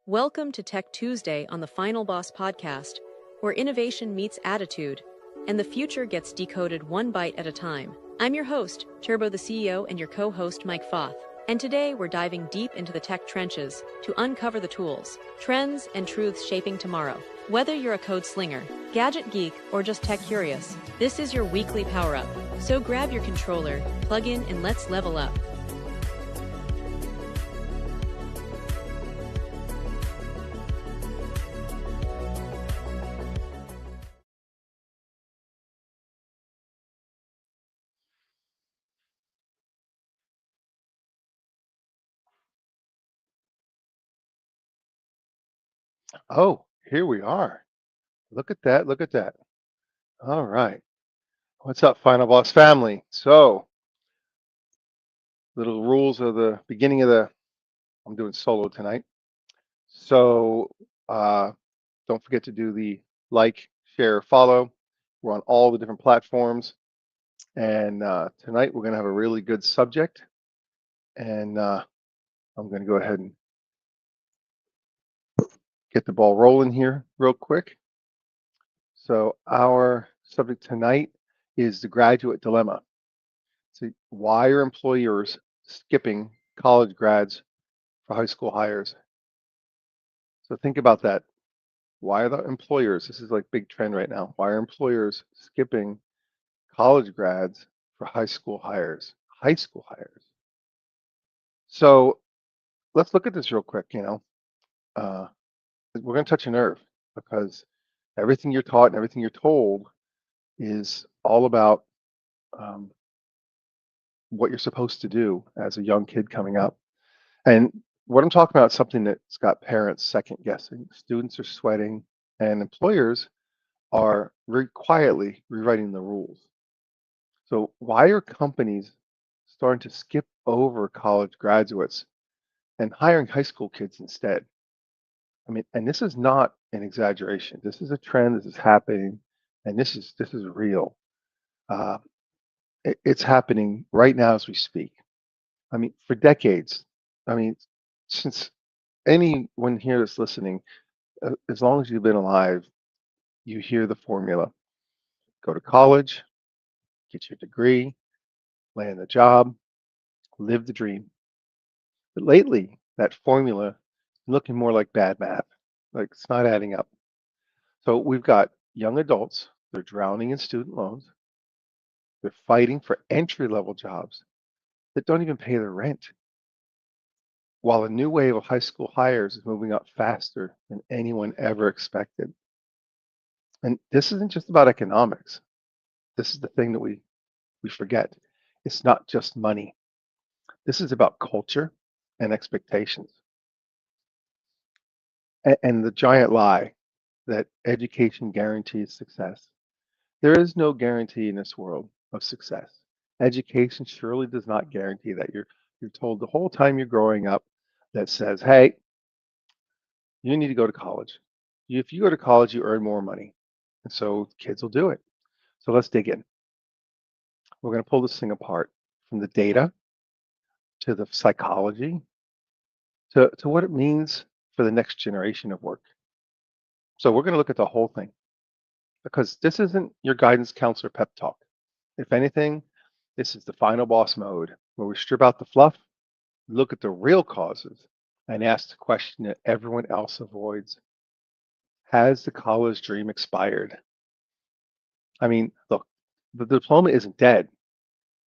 Welcome to Tech Tuesday on the Final Boss podcast, where innovation meets attitude and the future gets decoded one byte at a time. I'm your host, Turbo the CEO, and your co-host, Mike Foth. And today we're diving deep into the tech trenches to uncover the tools, trends, and truths shaping tomorrow. Whether you're a code slinger, gadget geek, or just tech curious, this is your weekly power-up. So grab your controller, plug in, and let's level up. Oh, here we are. Look at that. Look at that. All right. What's up, Final Boss family? So, little rules of the beginning of I'm doing solo tonight. So, uh, don't forget to do the like, share, follow. We're on all the different platforms. And tonight we're going to have a really good subject. And I'm going to go ahead and get the ball rolling here real quick. So, our subject tonight is the graduate dilemma. So why are employers skipping college grads for high school hires? So think about that. Why are the employers, this is like big trend right now, why are employers skipping college grads for high school hires? High school hires. So let's look at this real quick, Uh, we're going to touch a nerve because everything you're taught and everything you're told is all about um, what you're supposed to do as a young kid coming up. And what I'm talking about is something that's got parents second guessing. Students are sweating, and employers are very quietly rewriting the rules. So, why are companies starting to skip over college graduates and hiring high school kids instead? I mean, and this is not an exaggeration. This is a trend. This is happening, and this is real. Uh, it's happening right now as we speak. I mean, for decades. I mean, since anyone here that's listening, as long as you've been alive, you hear the formula: go to college, get your degree, land a job, live the dream. But lately, that formula is looking more like bad math. Like it's not adding up. So we've got young adults, they're drowning in student loans, they're fighting for entry level jobs that don't even pay their rent, while a new wave of high school hires is moving up faster than anyone ever expected. And this isn't just about economics. This is the thing that we forget. It's not just money. This is about culture and expectations. And the giant lie that education guarantees success. There is no guarantee in this world of success. Education surely does not guarantee that. You're told the whole time you're growing up that says, hey, you need to go to college. If you go to college, you earn more money. And so kids will do it. So let's dig in. We're going to pull this thing apart from the data to the psychology to what it means for the next generation of work. So we're going to look at the whole thing because this isn't your guidance counselor pep talk. If anything, this is the final boss mode where we strip out the fluff, look at the real causes, and ask the question that everyone else avoids. Has the college dream expired? I mean, look, the diploma isn't dead,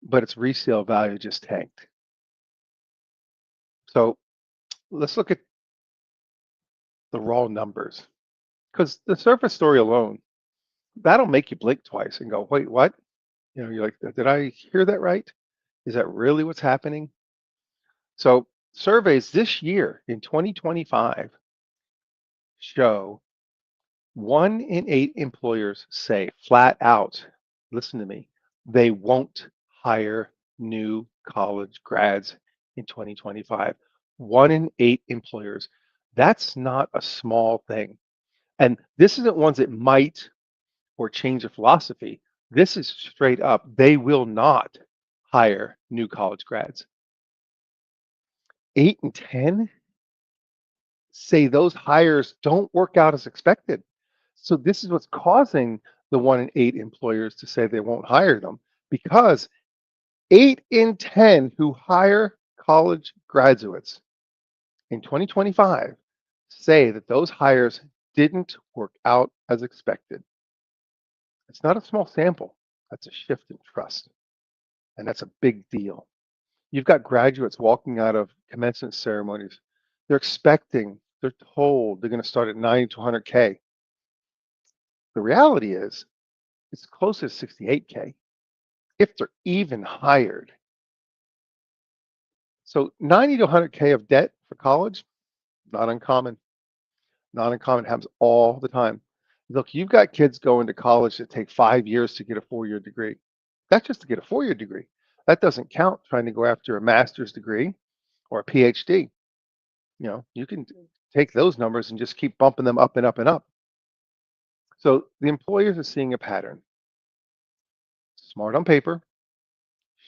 but its resale value just tanked. So let's look at the raw numbers because the surface story alone, that'll make you blink twice and go, wait, what? You're like, did I hear that right? Is that really what's happening? So surveys this year in 2025 show 1 in 8 employers say flat out, listen to me, they won't hire new college grads in 2025. 1 in 8 employers. That's not a small thing. And this isn't ones that might or change their philosophy. This is straight up, they will not hire new college grads. 8 and 10, say those hires don't work out as expected. So this is what's causing the 1 in 8 employers to say they won't hire them, because 8 in 10 who hire college graduates in 2025 say that those hires didn't work out as expected. It's not a small sample. That's a shift in trust. And that's a big deal. You've got graduates walking out of commencement ceremonies. They're told they're going to start at 90 to 100K. The reality is it's closer to 68K if they're even hired. So 90 to 100K of debt for college, not uncommon. Not uncommon. It happens all the time. Look, you've got kids going to college that take 5 years to get a 4 year degree. That's just to get a 4 year degree. That doesn't count trying to go after a master's degree or a PhD. You can take those numbers and just keep bumping them up and up and up. So the employers are seeing a pattern. Smart on paper,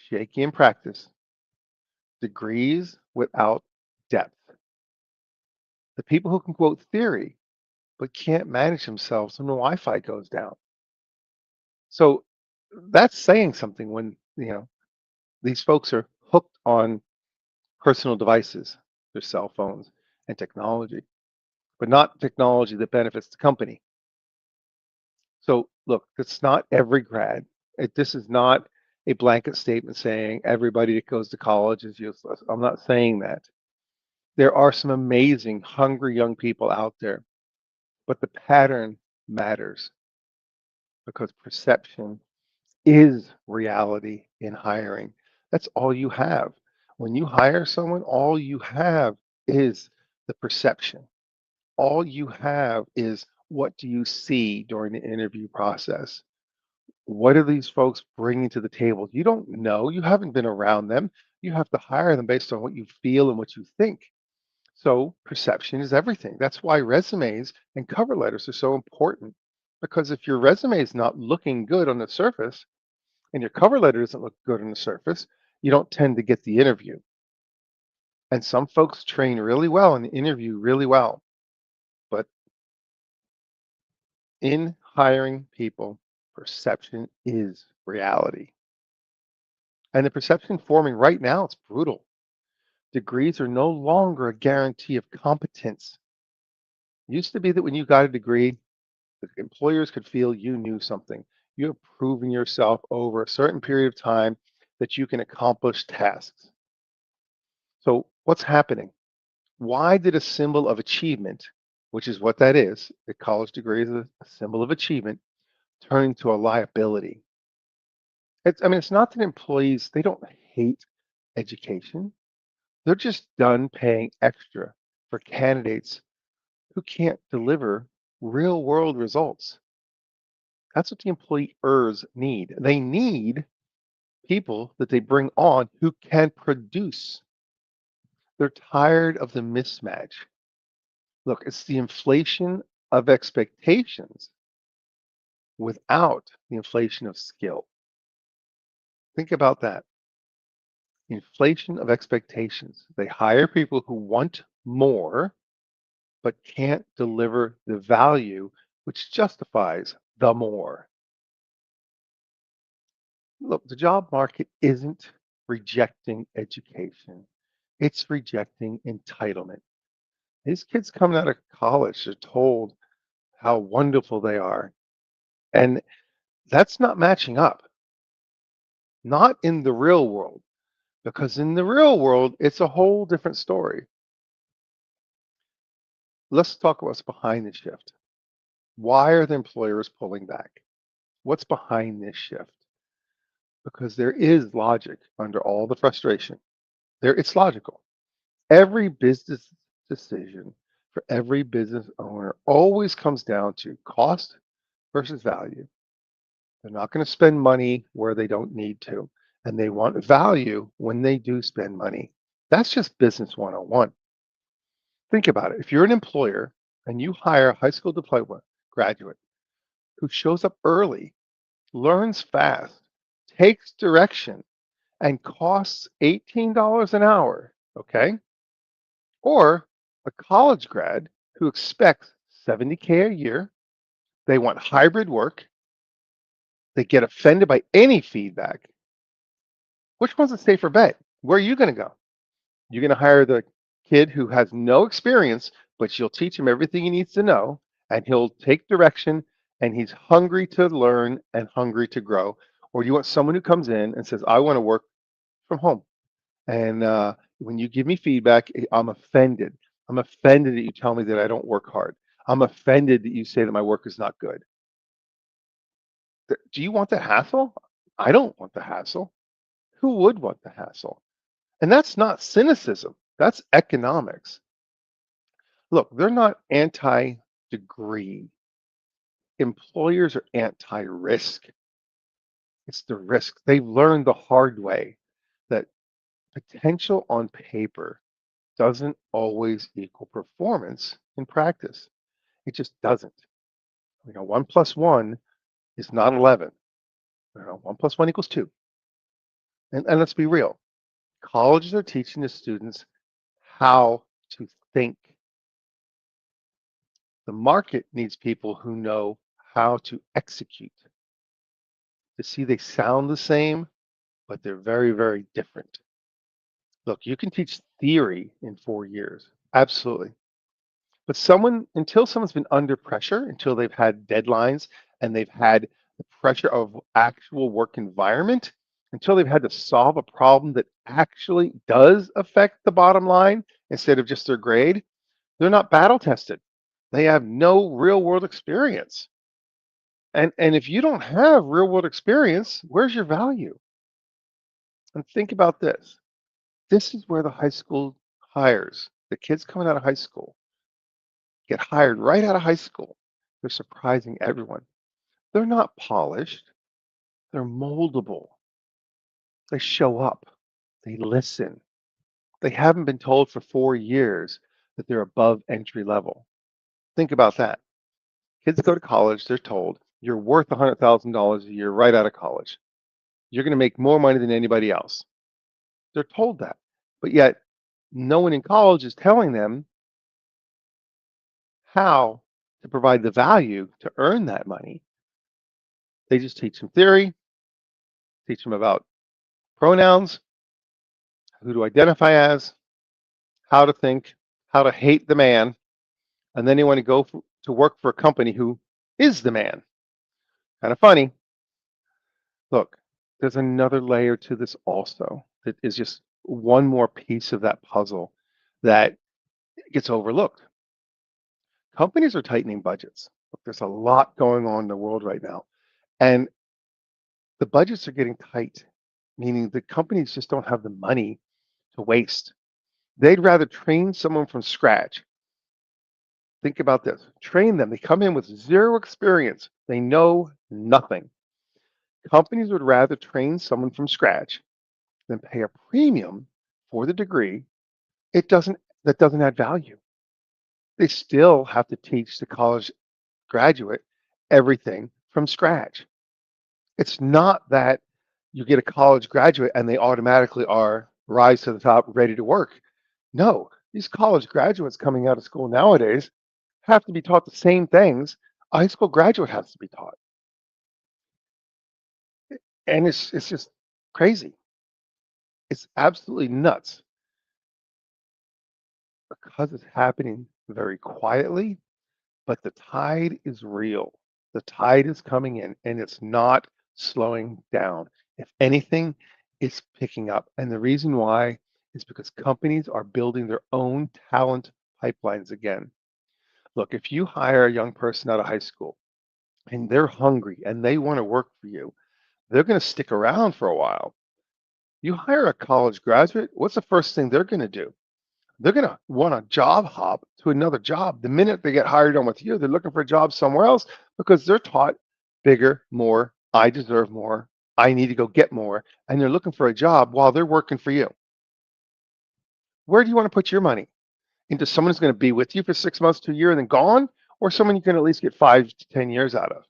shaky in practice, degrees without depth. The people who can quote theory but can't manage themselves when the Wi-Fi goes down. So that's saying something when these folks are hooked on personal devices, their cell phones and technology, but not technology that benefits the company. So look, it's not every grad. This is not a blanket statement saying everybody that goes to college is useless. I'm not saying that. There are some amazing, hungry young people out there, but the pattern matters because perception is reality in hiring. That's all you have. When you hire someone, all you have is the perception. All you have is what do you see during the interview process? What are these folks bringing to the table? You don't know. You haven't been around them. You have to hire them based on what you feel and what you think. So perception is everything. That's why resumes and cover letters are so important. Because if your resume is not looking good on the surface and your cover letter doesn't look good on the surface, you don't tend to get the interview. And some folks train really well and interview really well. But in hiring people, perception is reality. And the perception forming right now, it's brutal. Degrees are no longer a guarantee of competence. It used to be that when you got a degree, the employers could feel you knew something. You have proven yourself over a certain period of time that you can accomplish tasks. So what's happening? Why did a symbol of achievement, which is what that is, a college degree is a symbol of achievement, turn into a liability? It's not that employees, they don't hate education. They're just done paying extra for candidates who can't deliver real world results. That's what the employers need. They need people that they bring on who can produce. They're tired of the mismatch. Look, it's the inflation of expectations without the inflation of skill. Think about that. Inflation of expectations. They hire people who want more but can't deliver the value which justifies the more. Look, the job market isn't rejecting education, it's rejecting entitlement. These kids coming out of college are told how wonderful they are, and that's not matching up, not in the real world, because in the real world, it's a whole different story. Let's talk about what's behind the shift. Why are the employers pulling back? What's behind this shift? Because there is logic under all the frustration. It's logical. Every business decision for every business owner always comes down to cost versus value. They're not going to spend money where they don't need to, and they want value when they do spend money. That's just business 101. Think about it. If you're an employer and you hire a high school diploma graduate who shows up early, learns fast, takes direction, and costs $18 an hour, okay? Or a a college grad who expects 70K a year. They want hybrid work. They get offended by any feedback. Which one's a safer bet? Where are you going to go? You're going to hire the kid who has no experience, but you'll teach him everything he needs to know, and he'll take direction, and he's hungry to learn and hungry to grow. Or do you want someone who comes in and says, I want to work from home? And when you give me feedback, I'm offended. I'm offended that you tell me that I don't work hard. I'm offended that you say that my work is not good. Do you want the hassle? I don't want the hassle. Who would want the hassle? And that's not cynicism, that's economics. Look, they're not anti degree. Employers are anti risk. It's the risk. They've learned the hard way that potential on paper doesn't always equal performance in practice. It just doesn't. 1 + 1 is not 11. 1 + 1 = 2. And let's be real. Colleges are teaching the students how to think. The market needs people who know how to execute. To see they sound the same, but they're very, very different. Look, you can teach theory in 4 years. Absolutely. But until someone's been under pressure, until they've had deadlines and they've had the pressure of actual work environment, until they've had to solve a problem that actually does affect the bottom line instead of just their grade, they're not battle tested. They have no real world experience. And if you don't have real world experience, where's your value? And think about this. This is where the high school hires, the kids coming out of high school, get hired right out of high school. They're surprising everyone. They're not polished, they're moldable. They show up, they listen. They haven't been told for 4 years that they're above entry level. Think about that. Kids go to college, they're told you're worth $100,000 a year right out of college. You're going to make more money than anybody else. They're told that. But yet, no one in college is telling them how to provide the value to earn that money. They just teach them theory, teach them about pronouns, who to identify as, how to think, how to hate the man, and then they want to go to work for a company who is the man. Kind of funny. Look, there's another layer to this also that is just one more piece of that puzzle that gets overlooked. Companies are tightening budgets. Look, there's a lot going on in the world right now. And the budgets are getting tight, meaning the companies just don't have the money to waste. They'd rather train someone from scratch. Think about this. Train them. They come in with zero experience. They know nothing. Companies would rather train someone from scratch than pay a premium for the degree that doesn't add value. They still have to teach the college graduate everything from scratch. It's not that you get a college graduate and they automatically are rise to the top, ready to work. No, these college graduates coming out of school nowadays have to be taught the same things a high school graduate has to be taught. And it's just crazy. It's absolutely nuts because it's happening very quietly, but the tide is real. The tide is coming in and it's not slowing down. If anything, it's picking up. And the reason why is because companies are building their own talent pipelines again. Look, if you hire a young person out of high school and they're hungry and they want to work for you, they're going to stick around for a while. You hire a college graduate, what's the first thing they're going to do? They're going to want a job hop to another job. The minute they get hired on with you, they're looking for a job somewhere else because they're taught bigger, more, I deserve more, I need to go get more, and they're looking for a job while they're working for you. Where do you want to put your money? Into someone who's going to be with you for 6 months to a year and then gone, or someone you can at least get 5 to 10 years out of?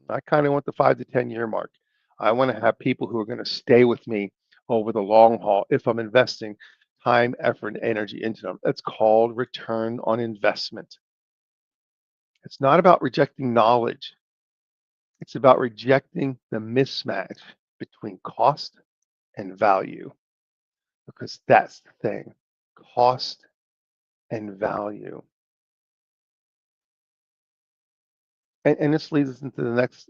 I kind of want the 5 to 10 year mark. I want to have people who are going to stay with me over the long haul if I'm investing time, effort, and energy into them. That's called return on investment. It's not about rejecting knowledge. It's about rejecting the mismatch between cost and value, because that's the thing, cost and value. And this leads us into the next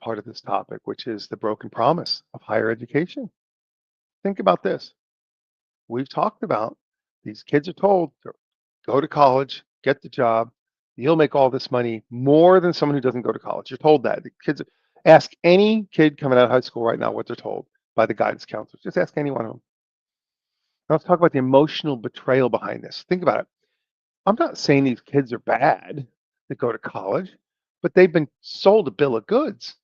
part of this topic, which is the broken promise of higher education. Think about this. We've talked about these kids are told to go to college, get the job, you'll make all this money more than someone who doesn't go to college. You're told that. The kids ask any kid coming out of high school right now what they're told by the guidance counselors. Just ask any one of them. Now let's talk about the emotional betrayal behind this. Think about it. I'm not saying these kids are bad that go to college, but they've been sold a bill of goods.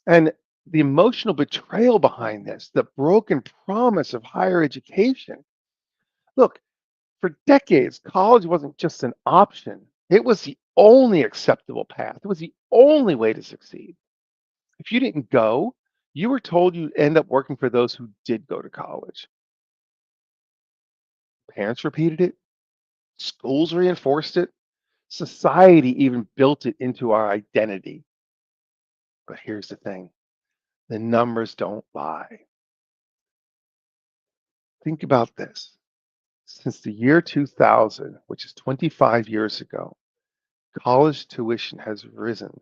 And the emotional betrayal behind this, the broken promise of higher education. Look, for decades, college wasn't just an option. It was the only acceptable path. It was the only way to succeed. If you didn't go, you were told you'd end up working for those who did go to college. Parents repeated it, schools reinforced it, society even built it into our identity. But here's the thing, the numbers don't lie. Think about this. Since the year 2000, which is 25 years ago, college tuition has risen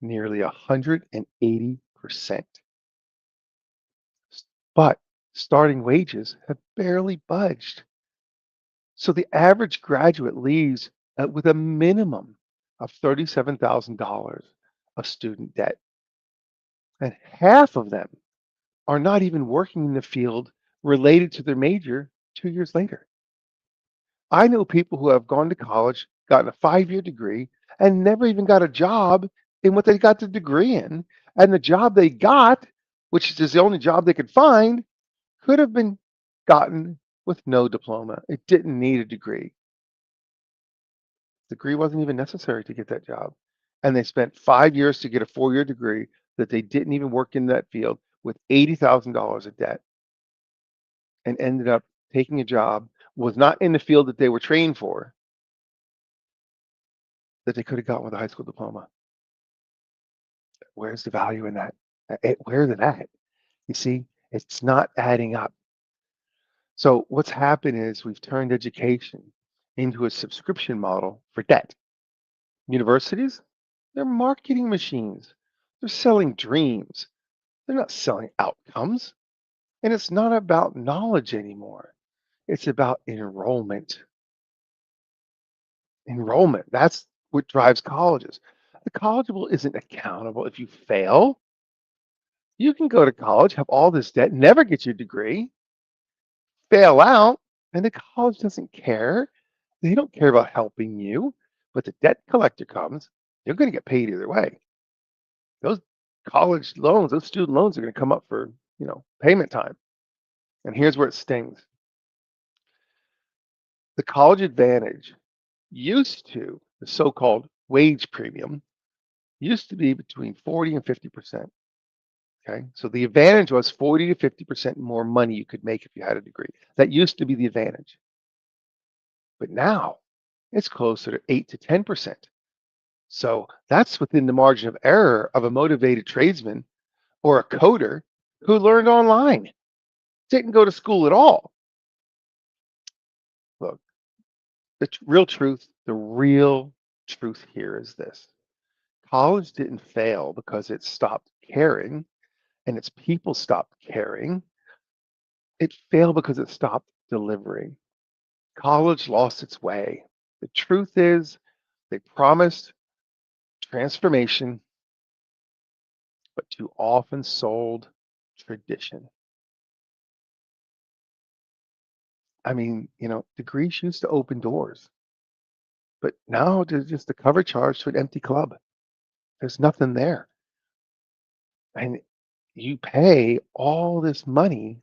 nearly 180%. But starting wages have barely budged. So the average graduate leaves with a minimum of $37,000 of student debt. And half of them are not even working in the field related to their major 2 years later. I know people who have gone to college, gotten a 5-year degree, and never even got a job in what they got the degree in. And the job they got, which is the only job they could find, could have been gotten with no diploma. It didn't need a degree. The degree wasn't even necessary to get that job. And they spent 5 years to get a 4-year degree that they didn't even work in that field with $80,000 of debt, and ended up taking a job, was not in the field that they were trained for, that they could have gotten with a high school diploma. Where's the value in that? Where's it at? You see, it's not adding up. So what's happened is we've turned education into a subscription model for debt. Universities, they're marketing machines. They're selling dreams. They're not selling outcomes. And it's not about knowledge anymore. It's about enrollment. Enrollment, that's what drives colleges. The college isn't accountable if you fail. You can go to college, have all this debt, never get your degree, fail out, and the college doesn't care. They don't care about helping you. But the debt collector comes, you're going to get paid either way. Those college loans, those student loans are going to come up for, payment time. And here's where it stings. The college advantage the so-called wage premium, used to be between 40 and 50%. Okay, so the advantage was 40 to 50% more money you could make if you had a degree. That used to be the advantage. But now it's closer to 8 to 10%. So that's within the margin of error of a motivated tradesman or a coder who learned online, didn't go to school at all. Look, the real truth here is this. College didn't fail because it stopped caring and its people stopped caring. It failed because it stopped delivering. College lost its way. The truth is, they promised transformation, but too often sold tradition. I mean, degrees used to open doors, but now there's just a cover charge to an empty club. There's nothing there. And you pay all this money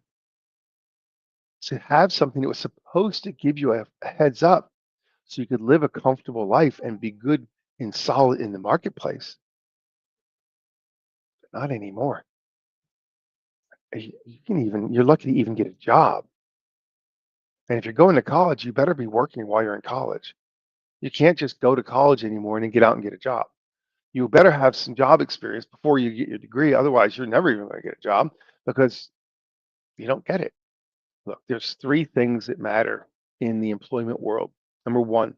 to have something that was supposed to give you a heads up so you could live a comfortable life and be good and solid in the marketplace. But not anymore. You're lucky to even get a job. And if you're going to college, you better be working while you're in college. You can't just go to college anymore and then get out and get a job. You better have some job experience before you get your degree. Otherwise, you're never even going to get a job because you don't get it. Look, there's three things that matter in the employment world. Number one,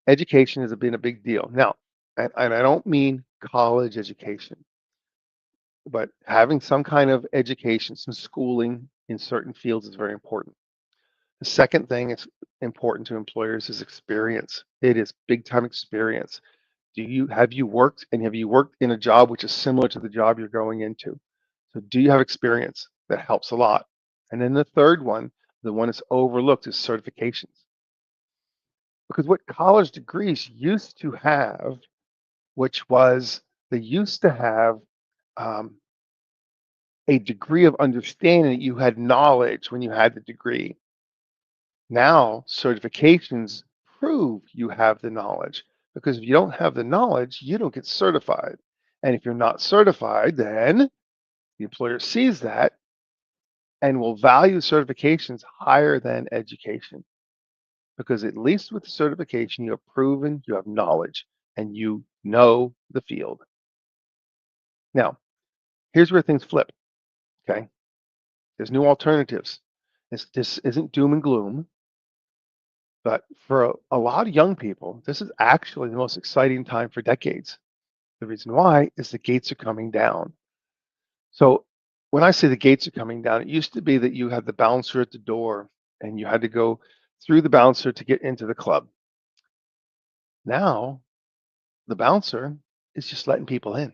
education has been a big deal. Now, and I don't mean college education, but having some kind of education, some schooling in certain fields is very important. The second thing that's important to employers is experience. It is big time experience. Have you worked and have you worked in a job which is similar to the job you're going into? So do you have experience? That helps a lot. And then the third one, the one that's overlooked, is certifications. Because what college degrees used to have, which was they used to have um, a degree of understanding that you had knowledge when you had the degree. Now, certifications prove you have the knowledge because if you don't have the knowledge, you don't get certified. And if you're not certified, then the employer sees that and will value certifications higher than education because at least with the certification, you have proven you have knowledge and you know the field. Now, here's where things flip. Okay. There's new alternatives. This isn't doom and gloom. But for a lot of young people, this is actually the most exciting time for decades. The reason why is the gates are coming down. So when I say the gates are coming down, it used to be that you had the bouncer at the door and you had to go through the bouncer to get into the club. Now the bouncer is just letting people in.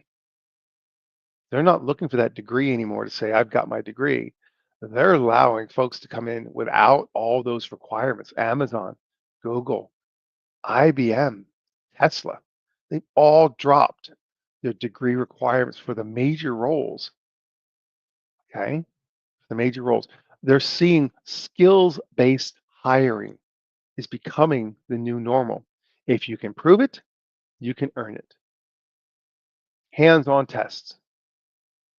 They're not looking for that degree anymore to say, I've got my degree. They're allowing folks to come in without all those requirements. Amazon, Google, IBM, Tesla, they've all dropped their degree requirements for the major roles. Okay. The major roles. They're seeing skills-based hiring is becoming the new normal. If you can prove it, you can earn it. Hands-on tests.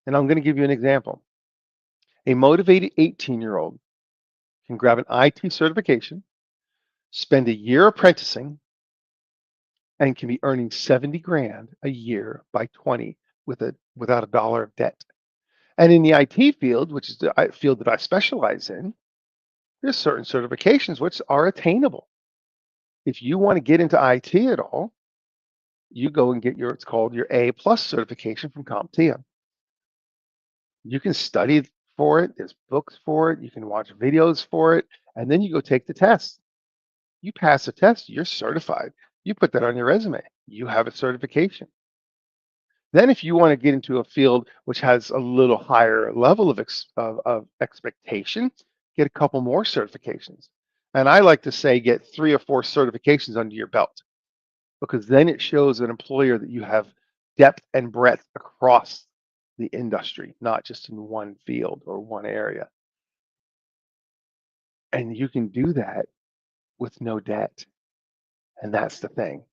And I'm going to give you an example. A motivated 18-year-old can grab an IT certification, spend a year apprenticing, and can be earning 70 grand a year by 20 without a dollar of debt. And in the IT field, which is the field that I specialize in, there's certain certifications which are attainable. If you want to get into IT at all, you go and get it's called your A plus certification from CompTIA. You can study for it. There's books for it. You can watch videos for it. And then you go take the test. You pass the test, you're certified. You put that on your resume. You have a certification. Then if you want to get into a field which has a little higher level of expectation, get a couple more certifications. And I like to say get 3 or 4 certifications under your belt because then it shows an employer that you have depth and breadth across the industry, not just in one field or one area. And you can do that with no debt. And that's the thing.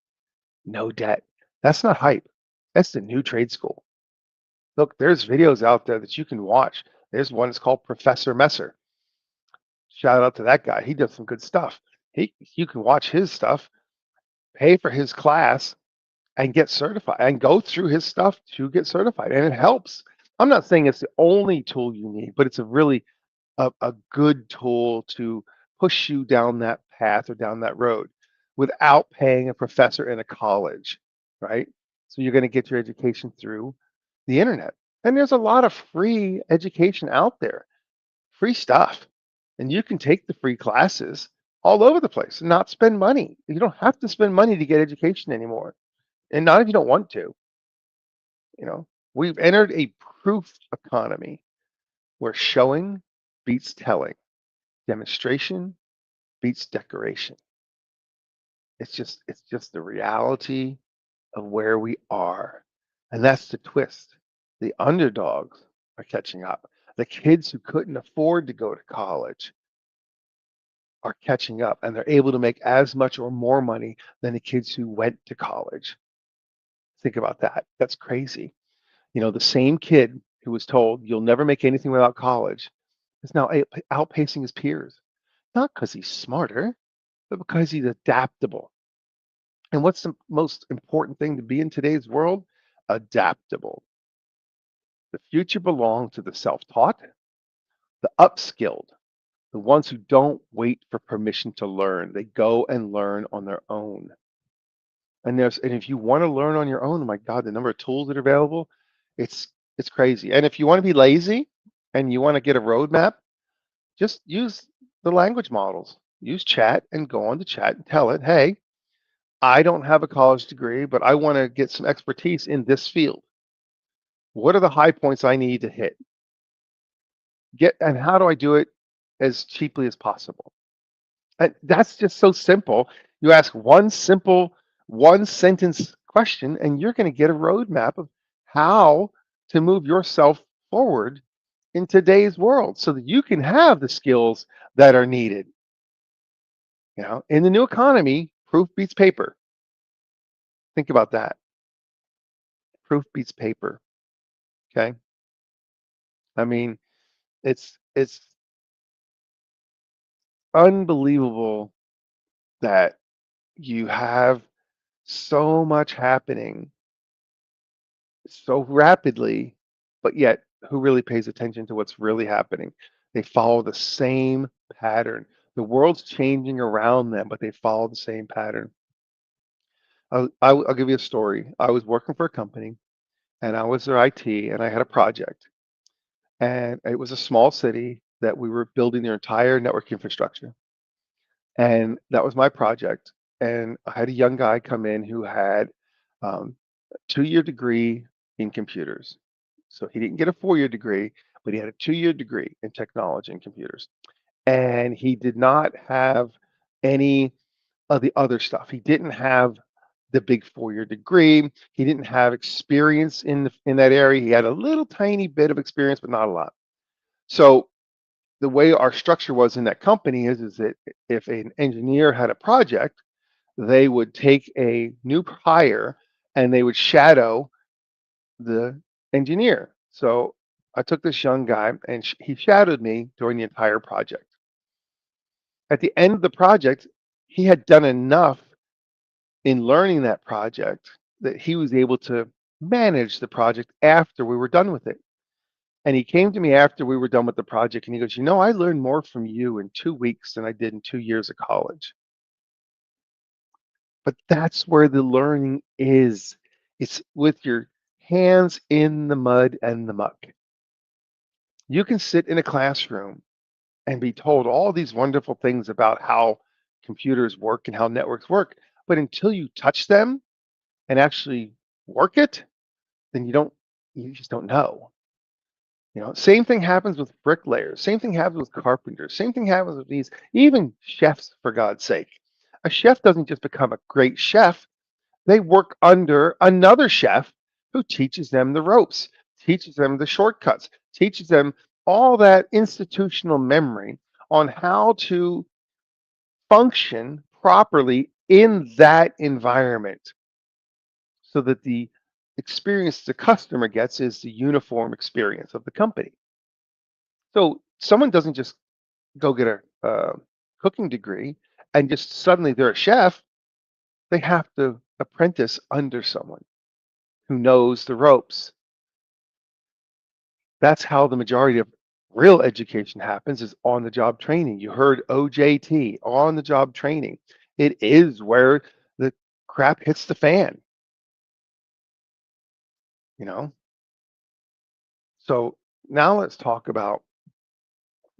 No debt. That's not hype. That's the new trade school. Look, there's videos out there that you can watch. There's one that's called Professor Messer. Shout out to that guy. He does some good stuff. You can watch his stuff, pay for his class, and get certified and go through his stuff to get certified. And it helps. I'm not saying it's the only tool you need, but it's a good tool to push you down that path or down that road without paying a professor in a college, right? So you're going to get your education through the internet. And there's a lot of free education out there, free stuff. And you can take the free classes all over the place and not spend money. You don't have to spend money to get education anymore. And not if you don't want to. You know, we've entered a proof economy where showing beats telling, demonstration beats decoration. It's just the reality of where we are. And that's the twist. The underdogs are catching up. The kids who couldn't afford to go to college are catching up and they're able to make as much or more money than the kids who went to college. Think about that. That's crazy. You know, the same kid who was told you'll never make anything without college is now outpacing his peers. not because he's smarter, but because he's adaptable. And what's the most important thing to be in today's world? Adaptable. The future belongs to the self-taught, the upskilled, the ones who don't wait for permission to learn. They go and learn on their own. And if you want to learn on your own, oh my God, the number of tools that are available, it's it's crazy. And if you want to be lazy and you want to get a roadmap, just use the language models. Use chat and go on to chat and tell it, hey, I don't have a college degree, but I want to get some expertise in this field. What are the high points I need to hit? And how do I do it as cheaply as possible? And that's just so simple. You ask one simple, one sentence question, and you're going to get a roadmap of how to move yourself forward in today's world so that you can have the skills that are needed. In the new economy, proof beats paper. Think about that. Proof beats paper. Okay. I mean, it's unbelievable that you have so much happening so rapidly, but yet who really pays attention to what's really happening? They follow the same pattern. The world's changing around them, but they follow the same pattern. I'll give you a story. I was working for a company and I was their IT and I had a project. And it was a small city that we were building their entire network infrastructure. And that was my project. And I had a young guy come in who had a 2-year degree in computers. So he didn't get a 4-year degree, but he had a 2-year degree in technology and computers. And he did not have any of the other stuff. He didn't have the big 4-year degree. He didn't have experience in that area. He had a little tiny bit of experience, but not a lot. So the way our structure was in that company is that if an engineer had a project, they would take a new hire and they would shadow the engineer. So I took this young guy and he shadowed me during the entire project. At the end of the project, he had done enough in learning that project that he was able to manage the project after we were done with it. And he came to me after we were done with the project and he goes, I learned more from you in 2 weeks than I did in 2 years of college. But that's where the learning is. It's with your hands in the mud and the muck. You can sit in a classroom and be told all these wonderful things about how computers work and how networks work. But until you touch them and actually work it, then you just don't know. Same thing happens with bricklayers. Same thing happens with carpenters. Same thing happens with even chefs, for God's sake. A chef doesn't just become a great chef. They work under another chef who teaches them the ropes, teaches them the shortcuts, teaches them all that institutional memory on how to function properly in that environment so that the experience the customer gets is the uniform experience of the company. So someone doesn't just go get a cooking degree and just suddenly they're a chef. They have to apprentice under someone who knows the ropes. That's how the majority of real education happens, is on the job training. You heard OJT, on the job training. It is where the crap hits the fan, you know? So now let's talk about,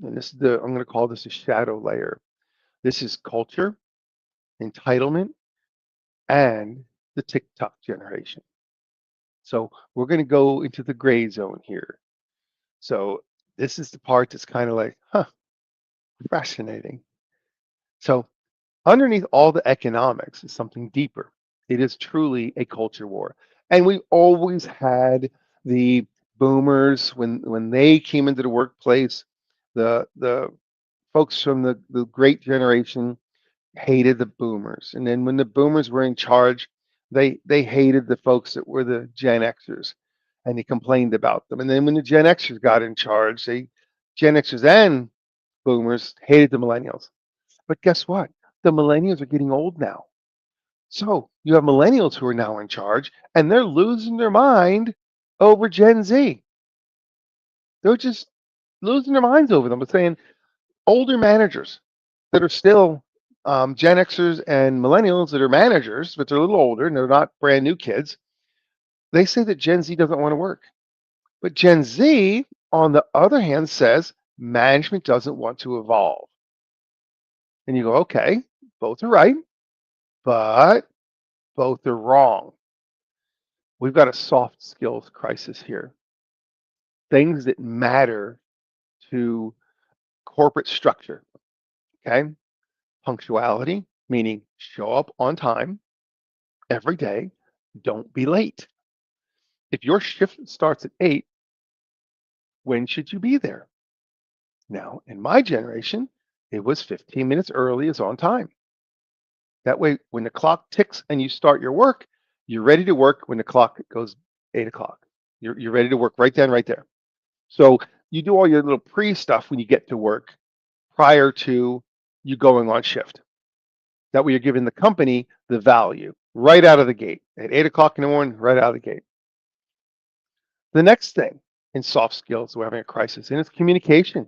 and I'm going to call this a shadow layer. This is culture, entitlement, and the TikTok generation. So we're going to go into the gray zone here. So this is the part that's kind of like, fascinating. So underneath all the economics is something deeper. It is truly a culture war. And we always had the boomers when they came into the workplace, the folks from the great generation hated the boomers. And then when the boomers were in charge, they hated the folks that were the Gen Xers and they complained about them. And then when the Gen Xers got in charge, Gen Xers and boomers hated the millennials. But guess what? The millennials are getting old now. So you have millennials who are now in charge, and they're losing their mind over Gen Z. They're just losing their minds over them. But saying older managers that are still Gen Xers and millennials that are managers, but they're a little older and they're not brand new kids. They say that Gen Z doesn't want to work. But Gen Z, on the other hand, says management doesn't want to evolve. And you go, okay, both are right, but both are wrong. We've got a soft skills crisis here. Things that matter to corporate structure, okay? Punctuality, meaning show up on time every day, don't be late. If your shift starts at 8, when should you be there? Now, in my generation, it was 15 minutes early is on time. That way, when the clock ticks and you start your work, you're ready to work when the clock goes 8 o'clock. You're ready to work right then, right there. So you do all your little pre stuff when you get to work prior to you going on shift. That way, you're giving the company the value right out of the gate at 8 o'clock in the morning, right out of the gate. The next thing in soft skills, we're having a crisis, and it's communication.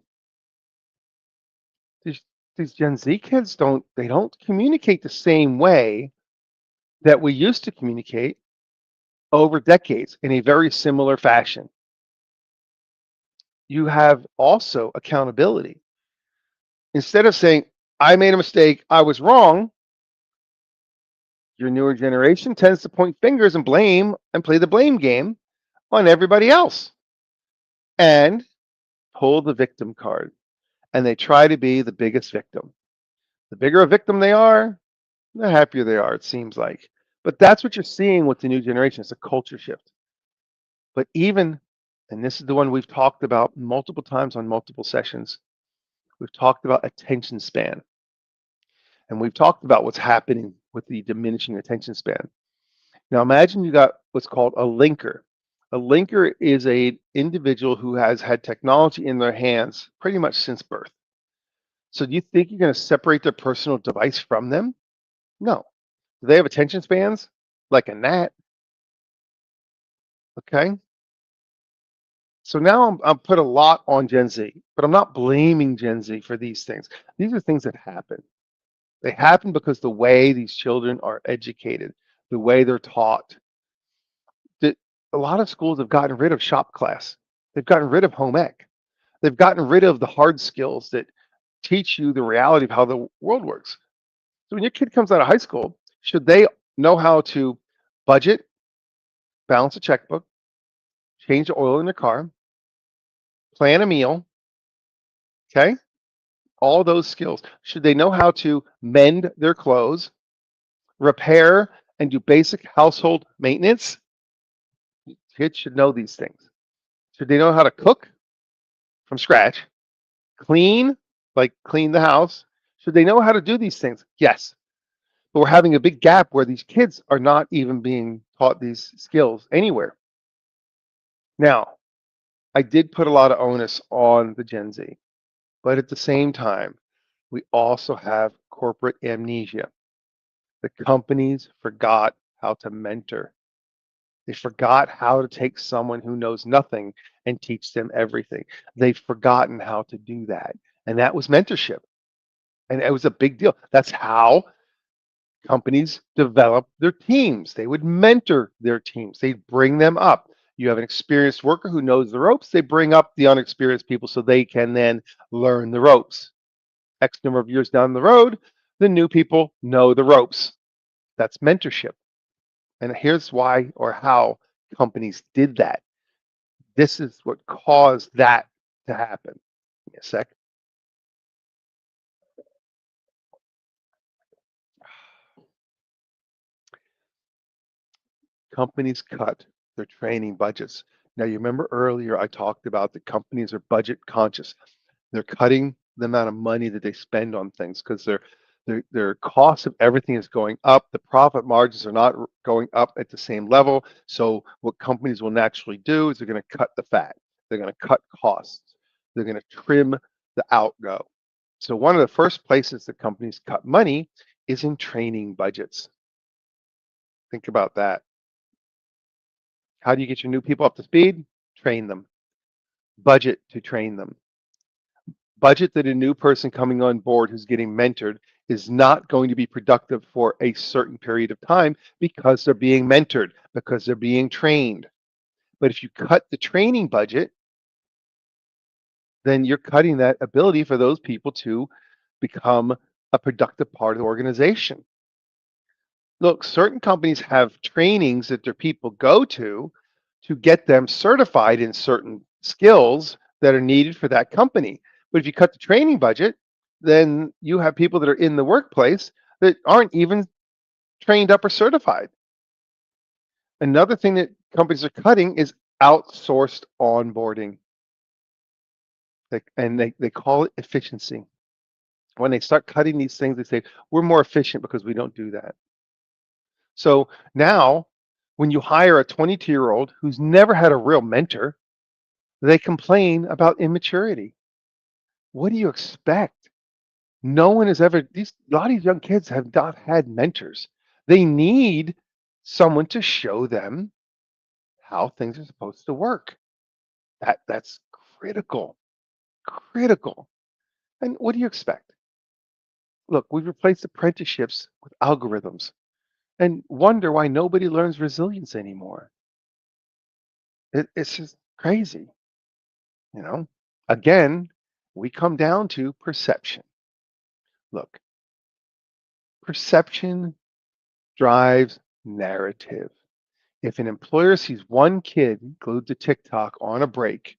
These, these Gen Z kids don't communicate the same way that we used to communicate over decades in a very similar fashion. You have also accountability. Instead of saying, I made a mistake, I was wrong, your newer generation tends to point fingers and blame and play the blame game on everybody else and pull the victim card. And they try to be the biggest victim. The bigger a victim they are, the happier they are, it seems like. But that's what you're seeing with the new generation. It's a culture shift. But even, and this is the one we've talked about multiple times on multiple sessions, we've talked about attention span. And we've talked about what's happening with the diminishing attention span. Now imagine you got what's called a linker. A linker is an individual who has had technology in their hands pretty much since birth. So do you think you're going to separate their personal device from them? No. Do they have attention spans like a gnat? Okay. So now I'm put a lot on Gen Z, but I'm not blaming Gen Z for these things. These are things that happen. They happen because the way these children are educated, the way they're taught. That a lot of schools have gotten rid of shop class. They've gotten rid of home ec. They've gotten rid of the hard skills that teach you the reality of how the world works. So when your kid comes out of high school, should they know how to budget, balance a checkbook, change the oil in their car, plan a meal, okay? All those skills. Should they know how to mend their clothes, repair, and do basic household maintenance? Kids should know these things. Should they know how to cook from scratch, clean, like clean the house? Should they know how to do these things? Yes. But we're having a big gap where these kids are not even being taught these skills anywhere. Now, I did put a lot of onus on the Gen Z, but at the same time, we also have corporate amnesia. The companies forgot how to mentor. They forgot how to take someone who knows nothing and teach them everything. They've forgotten how to do that. And that was mentorship. And it was a big deal. That's how companies develop their teams. They would mentor their teams, they'd bring them up. You have an experienced worker who knows the ropes, they bring up the unexperienced people so they can then learn the ropes. X number of years down the road, the new people know the ropes. That's mentorship. And here's why or how companies did that. This is what caused that to happen. Give me a sec. Companies cut their training budgets. Now, you remember earlier I talked about the companies are budget conscious. They're cutting the amount of money that they spend on things because their cost of everything is going up. The profit margins are not going up at the same level. So what companies will naturally do is they're going to cut the fat. They're going to cut costs. They're going to trim the outgo. So one of the first places that companies cut money is in training budgets. Think about that. How do you get your new people up to speed? Train them. Budget to train them. Budget that a new person coming on board who's getting mentored is not going to be productive for a certain period of time because they're being mentored, because they're being trained. But if you cut the training budget, then you're cutting that ability for those people to become a productive part of the organization. Look, certain companies have trainings that their people go to get them certified in certain skills that are needed for that company. But if you cut the training budget, then you have people that are in the workplace that aren't even trained up or certified. Another thing that companies are cutting is outsourced onboarding. They call it efficiency. When they start cutting these things, they say, we're more efficient because we don't do that. So now, when you hire a 22-year-old who's never had a real mentor, they complain about immaturity. What do you expect? No one has ever, a lot of these young kids have not had mentors. They need someone to show them how things are supposed to work. That's critical, critical. And what do you expect? Look, we've replaced apprenticeships with algorithms and wonder why nobody learns resilience anymore. It's just crazy, you know? Again, we come down to perception. Look, perception drives narrative. If an employer sees one kid glued to TikTok on a break,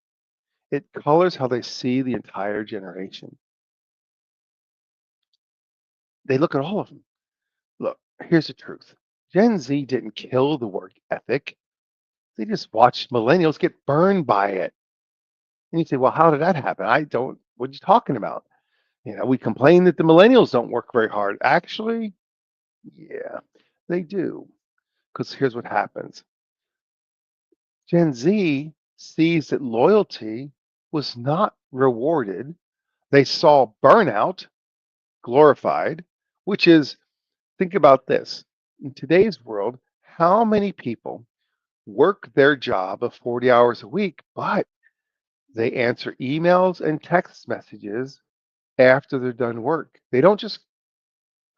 it colors how they see the entire generation. They look at all of them. Look, here's the truth. Gen Z didn't kill the work ethic. They just watched millennials get burned by it. And you say, well, how did that happen? I don't, what are you talking about? We complain that the millennials don't work very hard. Actually, yeah, they do. Because here's what happens. Gen Z sees that loyalty was not rewarded. They saw burnout glorified, which is, think about this. In today's world, how many people work their job of 40 hours a week, but they answer emails and text messages after they're done work? They don't just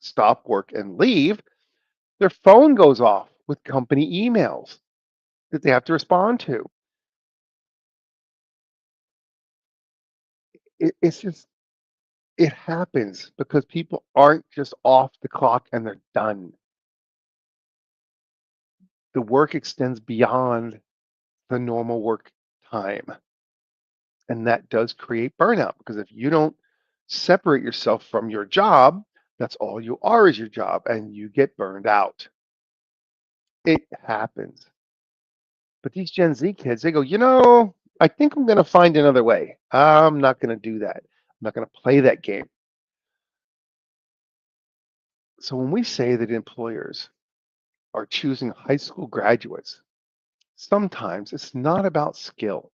stop work and leave. Their phone goes off with company emails that they have to respond to. It's just, it happens because people aren't just off the clock and they're done. The work extends beyond the normal work time. And that does create burnout because if you don't separate yourself from your job, that's all you are is your job, and you get burned out. It happens. But these Gen Z kids, they go, I think I'm going to find another way. I'm not going to do that. I'm not going to play that game. So when we say that employers are choosing high school graduates, sometimes it's not about skill.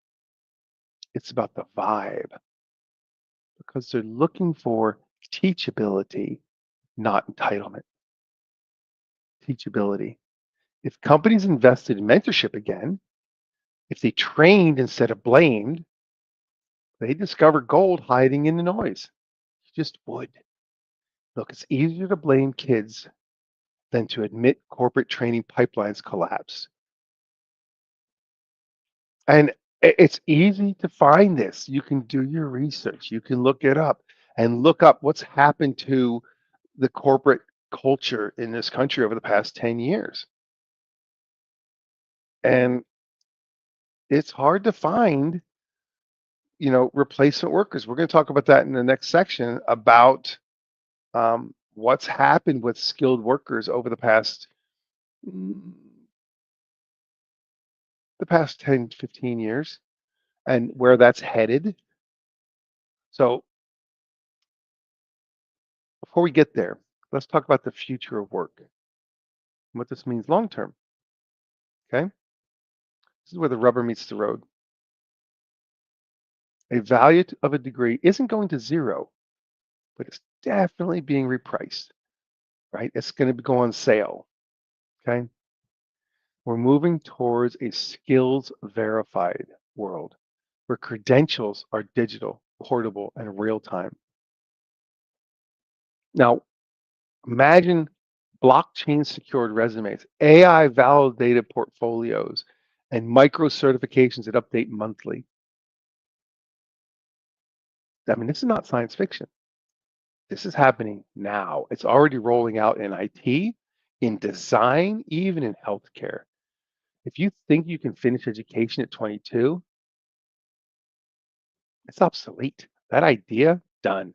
It's about the vibe because they're looking for teachability, not entitlement. Teachability. If companies invested in mentorship again, if they trained instead of blamed, they discover gold hiding in the noise. You just would. Look, it's easier to blame kids than to admit corporate training pipelines collapse. And it's easy to find this. You can do your research. You can look it up and look up what's happened to the corporate culture in this country over the past 10 years. And it's hard to find, replacement workers. We're going to talk about that in the next section about what's happened with skilled workers over the past 10, 15 years and where that's headed. So before we get there, let's talk about the future of work and what this means long term. Okay. This is where the rubber meets the road. A value of a degree isn't going to zero. but it's definitely being repriced, right? It's going to go on sale. Okay. We're moving towards a skills verified world where credentials are digital, portable, and real time. Now, imagine blockchain secured resumes, AI validated portfolios, and micro certifications that update monthly. I mean, this is not science fiction. This is happening now. It's already rolling out in IT, in design, even in healthcare. If you think you can finish education at 22, it's obsolete. That idea, done.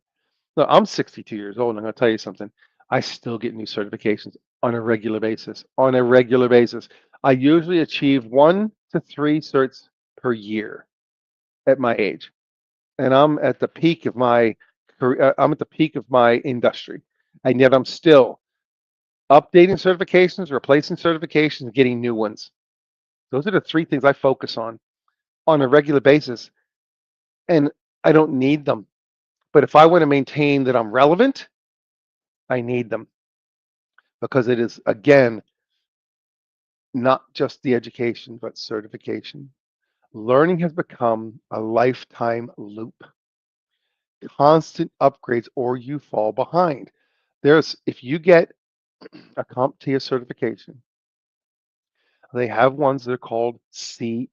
No, I'm 62 years old, and I'm going to tell you something. I still get new certifications on a regular basis. On a regular basis, I usually achieve 1 to 3 certs per year at my age, and I'm at the peak of my career. I'm at the peak of my industry, and yet I'm still updating certifications, replacing certifications, and getting new ones. Those are the 3 things I focus on a regular basis, and I don't need them. But if I want to maintain that I'm relevant, I need them because it is, again, not just the education, but certification. Learning has become a lifetime loop, constant upgrades, or you fall behind. If you get a CompTIA certification, they have ones that are called CE,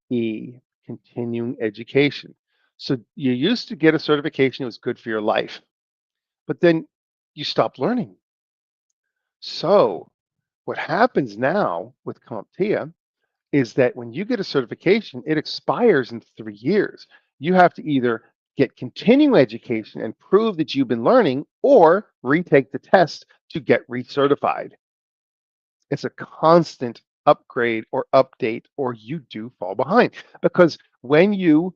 continuing education. So you used to get a certification, it was good for your life, but then you stop learning. So what happens now with CompTIA is that when you get a certification, it expires in 3 years. You have to either get continuing education and prove that you've been learning or retake the test to get recertified. It's a constant upgrade or update, or you do fall behind. Because when you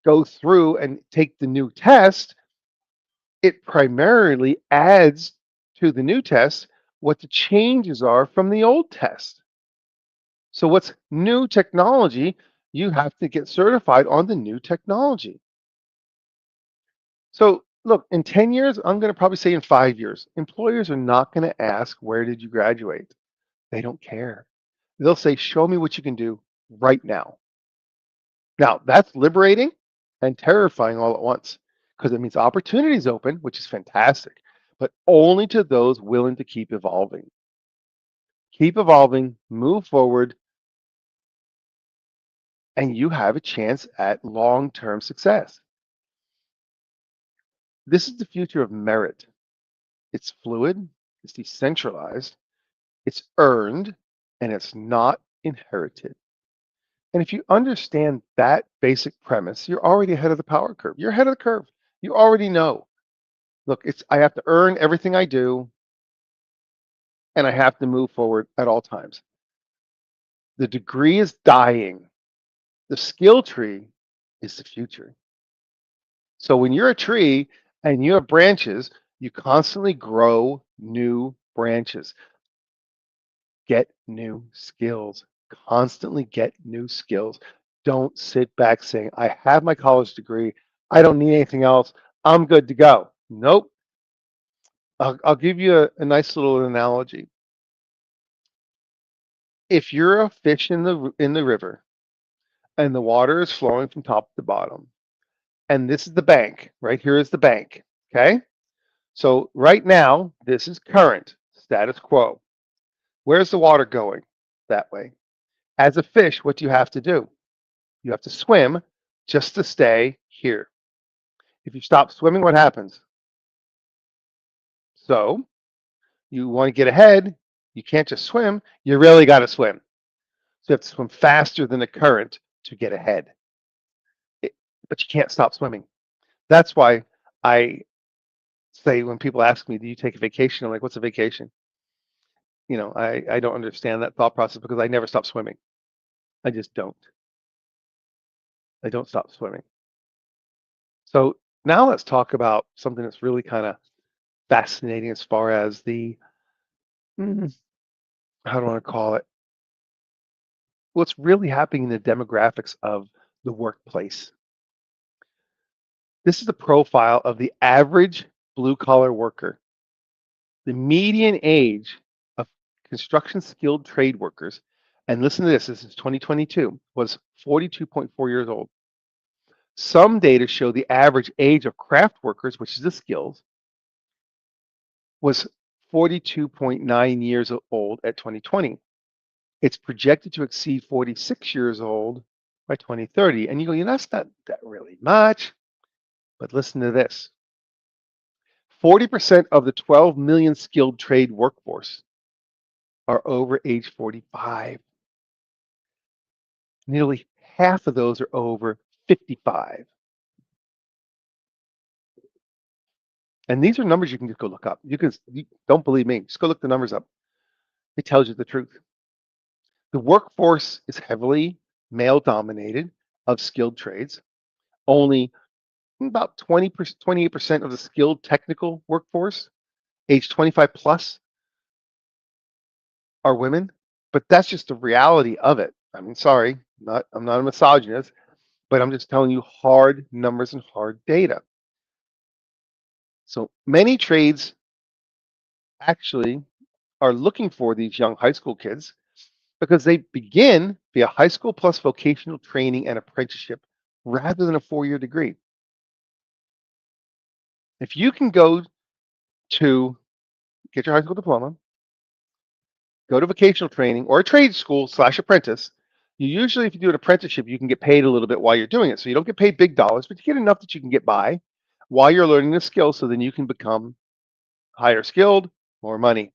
go through and take the new test, it primarily adds to the new test what the changes are from the old test. So, what's new technology? You have to get certified on the new technology. So, look, in 10 years, I'm going to probably say in 5 years, employers are not going to ask, where did you graduate? They don't care. They'll say, show me what you can do right now. Now, that's liberating and terrifying all at once because it means opportunities open, which is fantastic, but only to those willing to keep evolving. Keep evolving, move forward, and you have a chance at long term success. This is the future of merit. It's fluid, it's decentralized, it's earned, and it's not inherited. And if you understand that basic premise, you're already ahead of the power curve. You're ahead of the curve. You already know. Look, I have to earn everything I do, and I have to move forward at all times. The degree is dying. The skill tree is the future. So when you're a tree and you have branches, you constantly grow new branches. Get new skills. Constantly get new skills. Don't sit back saying, I have my college degree. I don't need anything else. I'm good to go. Nope. I'll give you a nice little analogy. If you're a fish in the river and the water is flowing from top to bottom, and this is the bank, right here is the bank. Okay. So right now, this is current status quo. Where's the water going? That way. As a fish, what do you have to do? You have to swim just to stay here. If you stop swimming, what happens? So you want to get ahead. You can't just swim. You really got to swim. So you have to swim faster than the current to get ahead. But you can't stop swimming. That's why I say when people ask me, do you take a vacation? I'm like, what's a vacation? I don't understand that thought process because I never stop swimming. I just don't. I don't stop swimming. So now let's talk about something that's really kind of fascinating as far as mm, how do I want to call it? What's really happening in the demographics of the workplace. This is the profile of the average blue collar worker. The median age of construction skilled trade workers, and listen to this is 2022, was 42.4 years old. Some data show the average age of craft workers, which is the skills, was 42.9 years old at 2020. It's projected to exceed 46 years old by 2030. And you go, that's not that really much. But listen to this. 40% of the 12 million skilled trade workforce are over age 45. Nearly half of those are over 55. And these are numbers you can just go look up. You don't believe me, just go look the numbers up. It tells you the truth. The workforce is heavily male dominated of skilled trades. Only about 28% of the skilled technical workforce, age 25 plus, are women. But that's just the reality of it. I mean, sorry, I'm not a misogynist, but I'm just telling you hard numbers and hard data. So many trades actually are looking for these young high school kids because they begin via high school plus vocational training and apprenticeship rather than a 4-year degree. If you can go to get your high school diploma, go to vocational training or a trade school / apprentice, you usually, if you do an apprenticeship, you can get paid a little bit while you're doing it. So you don't get paid big dollars, but you get enough that you can get by while you're learning the skill, so then you can become higher skilled, more money.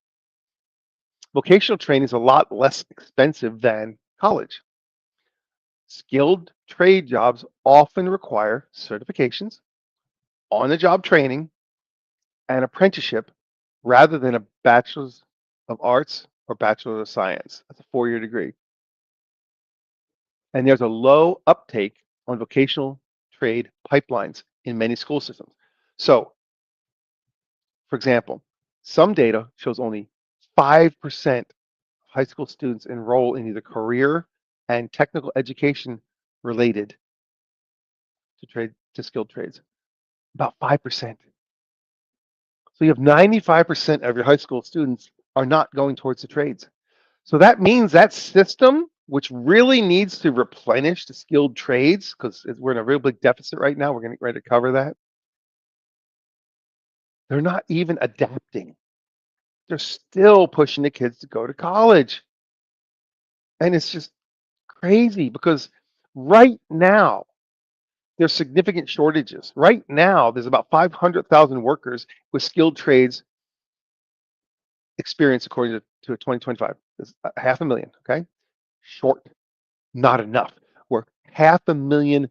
Vocational training is a lot less expensive than college. Skilled trade jobs often require certifications, on-the-job training, and apprenticeship rather than a bachelor's of arts or bachelor of science. That's a 4-year degree. And there's a low uptake on vocational trade pipelines in many school systems. So, for example, some data shows only 5% of high school students enroll in either career and technical education related to skilled trades. About 5%. So you have 95% of your high school students are not going towards the trades. So that means that system, which really needs to replenish the skilled trades, because we're in a real big deficit right now, we're going to get ready to cover that. They're not even adapting. They're still pushing the kids to go to college. And it's just crazy because right now, there's significant shortages. Right now, there's about 500,000 workers with skilled trades experience according to 2025. There's 500,000, okay? Short, not enough. We're 500,000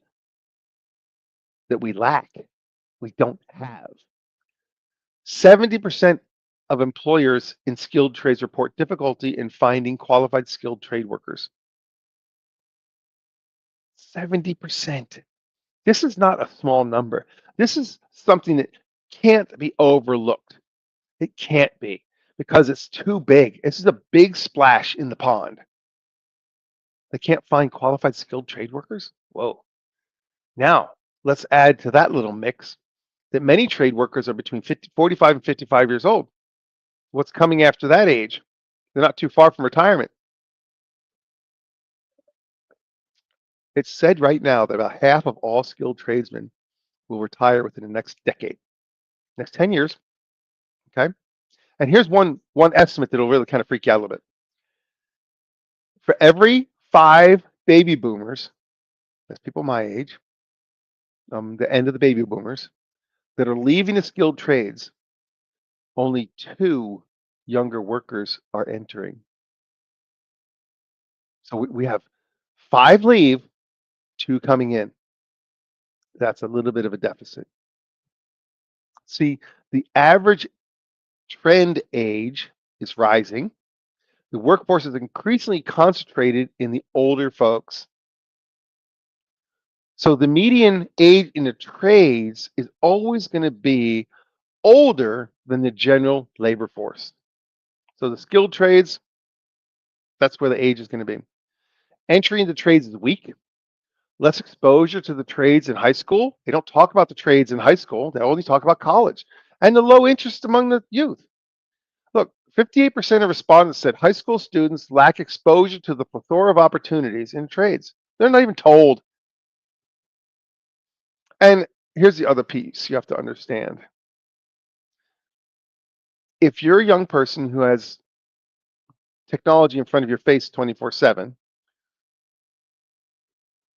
that we lack, we don't have. 70% of employers in skilled trades report difficulty in finding qualified skilled trade workers. 70%. This is not a small number. This is something that can't be overlooked. It can't be because it's too big. This is a big splash in the pond. They can't find qualified skilled trade workers? Whoa. Now, let's add to that little mix that many trade workers are between 45 and 55 years old. What's coming after that age? They're not too far from retirement. It's said right now that about half of all skilled tradesmen will retire within the next decade, next 10 years. Okay. And here's one estimate that'll really kind of freak you out a little bit. For every 5 baby boomers, that's people my age, the end of the baby boomers, that are leaving the skilled trades, only 2 younger workers are entering. So we have 5 leave, 2 coming in. That's a little bit of a deficit. See, the average trend age is rising. The workforce is increasingly concentrated in the older folks. So the median age in the trades is always going to be older than the general labor force. So the skilled trades, that's where the age is going to be. Entry into trades is weak. Less exposure to the trades in high school. They don't talk about the trades in high school. They only talk about college. and the low interest among the youth. Look, 58% of respondents said high school students lack exposure to the plethora of opportunities in trades. They're not even told. And here's the other piece you have to understand. If you're a young person who has technology in front of your face 24/7,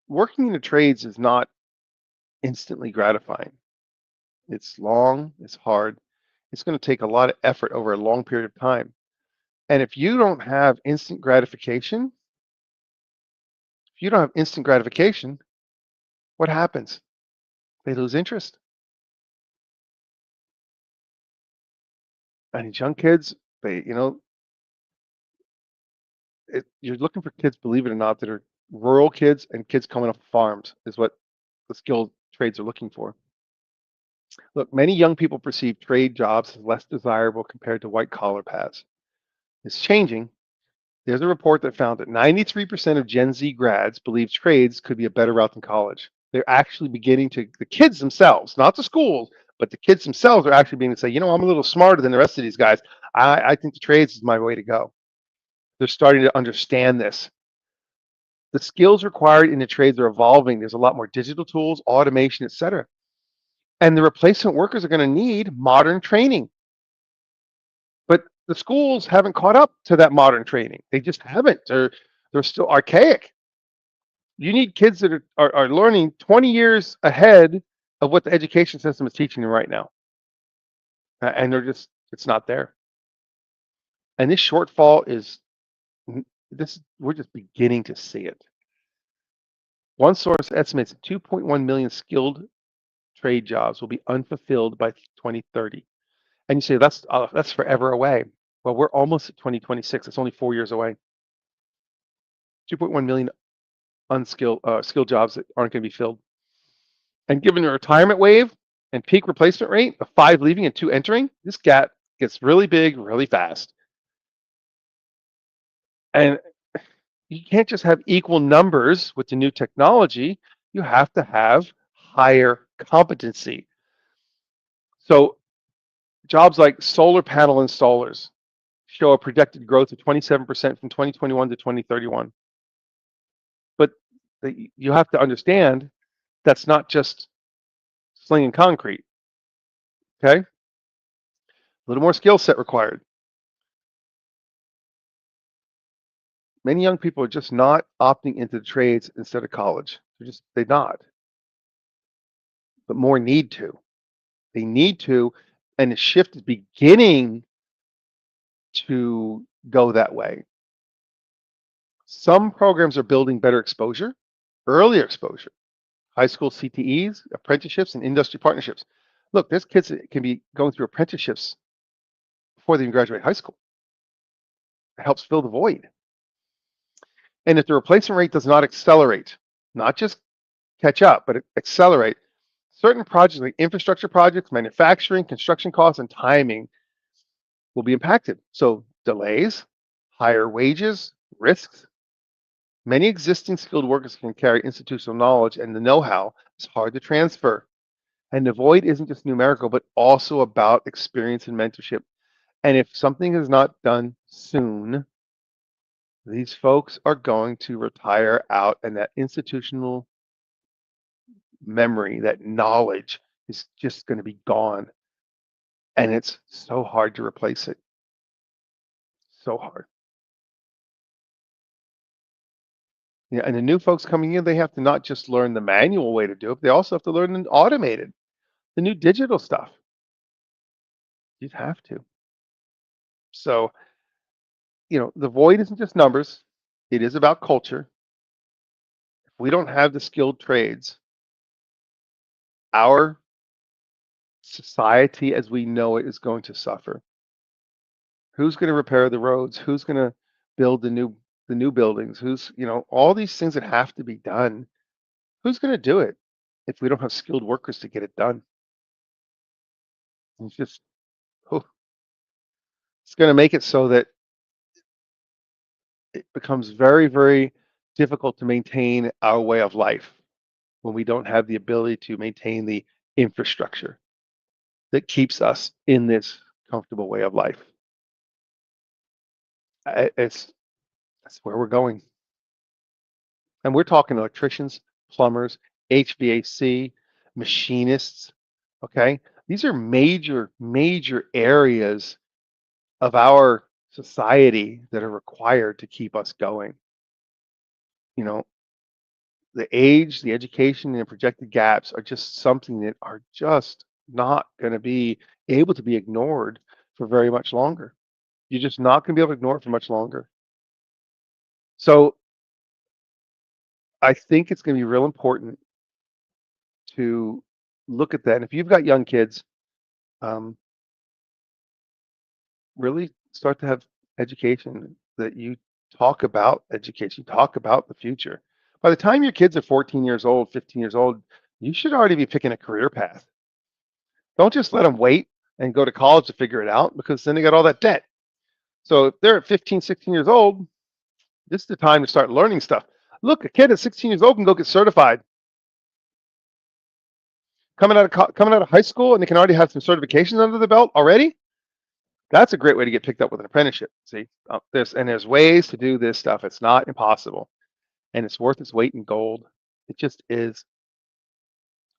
working in the trades is not instantly gratifying. It's long, it's hard, it's going to take a lot of effort over a long period of time. And if you don't have instant gratification, if you don't have instant gratification, what happens? They lose interest. And these young kids, you're looking for kids, believe it or not, that are rural kids and kids coming off farms is what the skilled trades are looking for. Look, many young people perceive trade jobs as less desirable compared to white collar paths. It's changing. There's a report that found that 93% of Gen Z grads believe trades could be a better route than college. They're actually beginning to, the kids themselves, not the schools, but the kids themselves are actually beginning to say, I'm a little smarter than the rest of these guys. I think the trades is my way to go. They're starting to understand this. The skills required in the trades are evolving. There's a lot more digital tools, automation, et cetera. And the replacement workers are going to need modern training. But the schools haven't caught up to that modern training. They just haven't. They're still archaic. You need kids that are learning 20 years ahead of what the education system is teaching them right now. And it's not there. And this shortfall is we're just beginning to see it. One source estimates 2.1 million skilled trade jobs will be unfulfilled by 2030. And you say that's forever away. Well, we're almost at 2026. It's only 4 years away. 2.1 million skilled jobs that aren't going to be filled. And given the retirement wave and peak replacement rate of 5 leaving and 2 entering, this gap gets really big really fast. And you can't just have equal numbers with the new technology. You have to have higher competency. So jobs like solar panel installers show a projected growth of 27% from 2021 to 2031. But you have to understand that's not just slinging concrete. Okay? A little more skill set required. Many young people are just not opting into the trades instead of college. They're not. But more need to. They need to, and the shift is beginning to go that way. Some programs are building better exposure, earlier exposure, high school CTEs, apprenticeships, and industry partnerships. Look, there's kids that can be going through apprenticeships before they even graduate high school. It helps fill the void. And if the replacement rate does not accelerate, not just catch up, but accelerate, certain projects like infrastructure projects, manufacturing, construction costs, and timing will be impacted. So delays, higher wages, risks. Many existing skilled workers can carry institutional knowledge, and the know-how is hard to transfer. And the void isn't just numerical, but also about experience and mentorship. And if something is not done soon, these folks are going to retire out, and that institutional memory, that knowledge is just going to be gone. And it's so hard to replace it. So hard. Yeah, and the new folks coming in, they have to not just learn the manual way to do it, they also have to learn the automated, the new digital stuff. You'd have to. So, the void isn't just numbers, it is about culture. If we don't have the skilled trades, our society as we know it is going to suffer. Who's going to repair the roads? Who's going to build the new buildings? Who's, all these things that have to be done. Who's going to do it if we don't have skilled workers to get it done? It's just, it's going to make it so that it becomes very, very difficult to maintain our way of life when we don't have the ability to maintain the infrastructure. that keeps us in this comfortable way of life. It's that's where we're going. And we're talking electricians, plumbers, HVAC, machinists. Okay. These are major, major areas of our society that are required to keep us going. You know, the age, the education, and the projected gaps are just something that are just not going to be able to be ignored for very much longer. You're just not going to be able to ignore it for much longer. So I think it's going to be real important to look at that. And if you've got young kids, um, really start to have education that you talk about education, talk about the future. By the time your kids are 14 years old, 15 years old, you should already be picking a career path. Don't just let them wait and go to college to figure it out because then they got all that debt. So if they're at 15, 16 years old, this is the time to start learning stuff. Look, a kid at 16 years old can go get certified. Coming out of high school, and they can already have some certifications under the belt already. That's a great way to get picked up with an apprenticeship. See, there's ways to do this stuff. It's not impossible, and it's worth its weight in gold. It just is.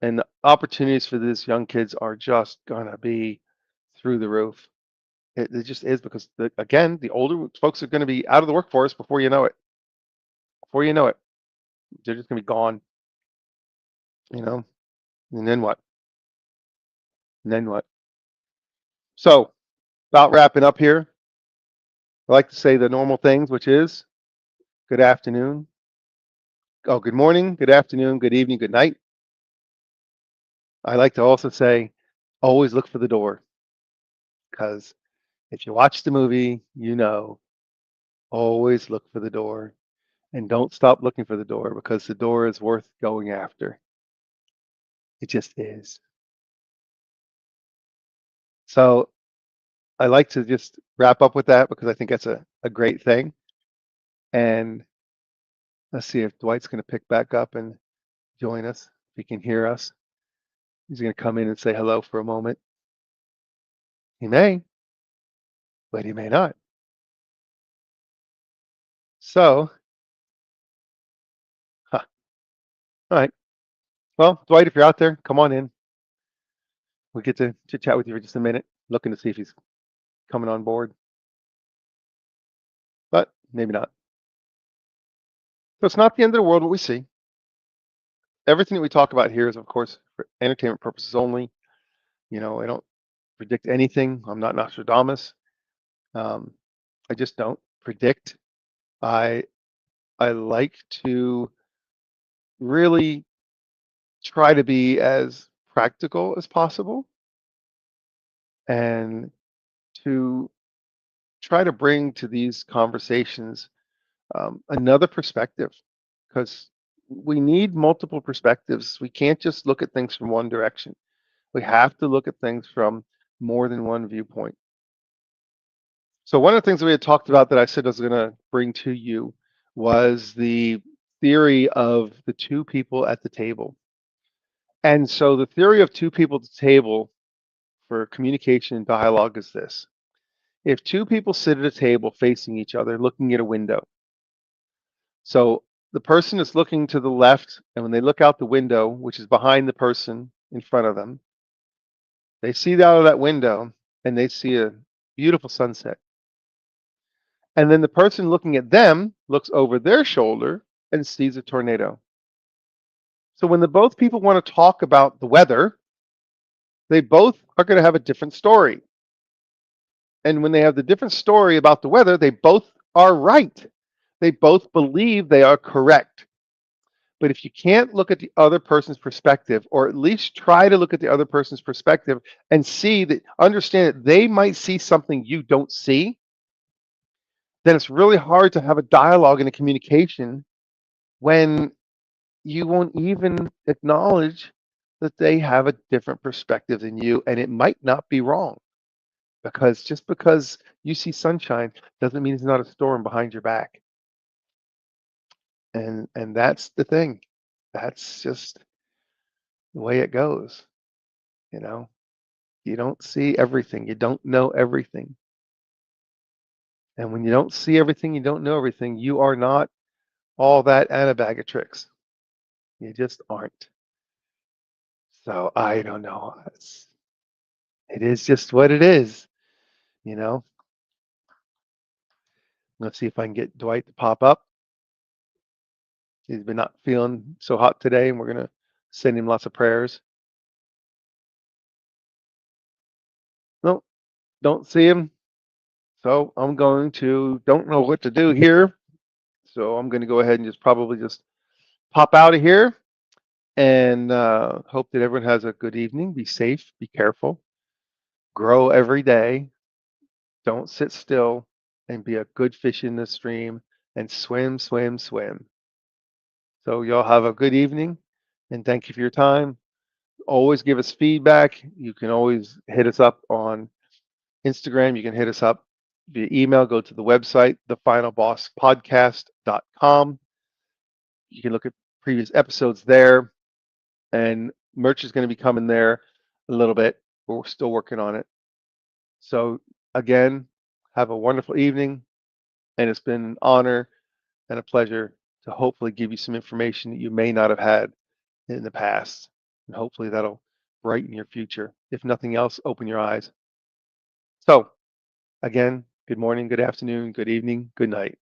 And the opportunities for these young kids are just gonna be through the roof. It just is because again, the older folks are going to be out of the workforce before you know it. Before you know it, they're just going to be gone. You know, and then what? And then what? So, about wrapping up here, I like to say the normal things, which is good afternoon. Oh, good morning, good afternoon, good evening, good night. I like to also say, always look for the door, because if you watch the movie, you know, always look for the door, and don't stop looking for the door because the door is worth going after. It just is. So I like to just wrap up with that because I think that's a great thing. And let's see if Dwight's going to pick back up and join us. If he can hear us, he's going to come in and say hello for a moment. He may, but he may not. So, huh, all right. Well, Dwight, if you're out there, come on in. We'll get to chit chat with you for just a minute, looking to see if he's coming on board, but maybe not. So it's not the end of the world what we see. Everything that we talk about here is, of course, for entertainment purposes only. You know, I don't predict anything. I'm not Nostradamus. Um, I just don't predict. I I like to really try to be as practical as possible and to try to bring to these conversations another perspective because we need multiple perspectives. We can't just look at things from one direction. We have to look at things from more than one viewpoint. So one of the things that we had talked about that I said I was going to bring to you was the theory of the two people at the table. And so the theory of two people at the table for communication and dialogue is this. If two people sit at a table facing each other, looking at a window, so the person is looking to the left, and when they look out the window, which is behind the person in front of them, they see out of that window and they see a beautiful sunset. And then the person looking at them looks over their shoulder and sees a tornado. So when the both people want to talk about the weather, they both are going to have a different story. And when they have the different story about the weather, they both are right. They both believe they are correct. But if you can't look at the other person's perspective, or at least try to look at the other person's perspective and see that, understand that they might see something you don't see, then it's really hard to have a dialogue and a communication when you won't even acknowledge that they have a different perspective than you, and it might not be wrong. Because just because you see sunshine doesn't mean it's not a storm behind your back. And that's the thing. That's just the way it goes, you know. You don't see everything. You don't know everything. And when you don't see everything, you don't know everything, you are not all that and a bag of tricks. You just aren't. So I don't know. It is just what it is, you know. Let's see if I can get Dwight to pop up. He's been not feeling so hot today, and we're gonna send him lots of prayers. No, don't see him. So I'm going to don't know what to do here. So I'm going to go ahead and just probably just pop out of here and hope that everyone has a good evening. Be safe, be careful, grow every day. Don't sit still, and be a good fish in the stream and swim, swim, swim. So y'all have a good evening, and thank you for your time. Always give us feedback. You can always hit us up on Instagram. You can hit us up via email. Go to the website, thefinalbosspodcast.com. You can look at previous episodes there, and merch is going to be coming there a little bit, but we're still working on it. So, again, have a wonderful evening, and it's been an honor and a pleasure to hopefully give you some information that you may not have had in the past. And hopefully that'll brighten your future. If nothing else, open your eyes. So, again, good morning, good afternoon, good evening, good night.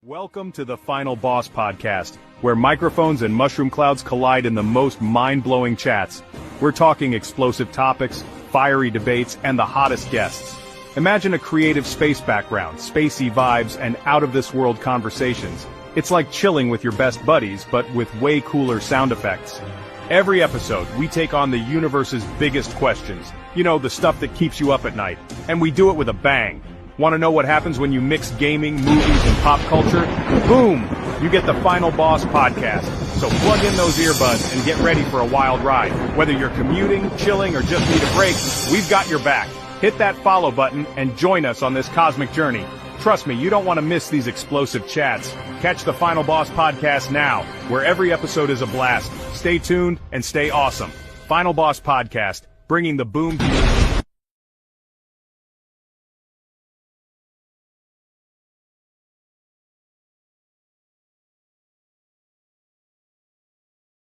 Welcome to the Final Boss Podcast, where microphones and mushroom clouds collide in the most mind-blowing chats. We're talking explosive topics, fiery debates, and the hottest guests. Imagine a creative space background, spacey vibes, and out-of-this-world conversations. It's like chilling with your best buddies, but with way cooler sound effects. Every episode, we take on the universe's biggest questions. You know, the stuff that keeps you up at night. And we do it with a bang. Want to know what happens when you mix gaming, movies, and pop culture? Boom! You get the Final Boss Podcast. So plug in those earbuds and get ready for a wild ride. Whether you're commuting, chilling, or just need a break, we've got your back. Hit that follow button and join us on this cosmic journey. Trust me, you don't want to miss these explosive chats. Catch the Final Boss Podcast now, where every episode is a blast. Stay tuned and stay awesome. Final Boss Podcast, bringing the boom to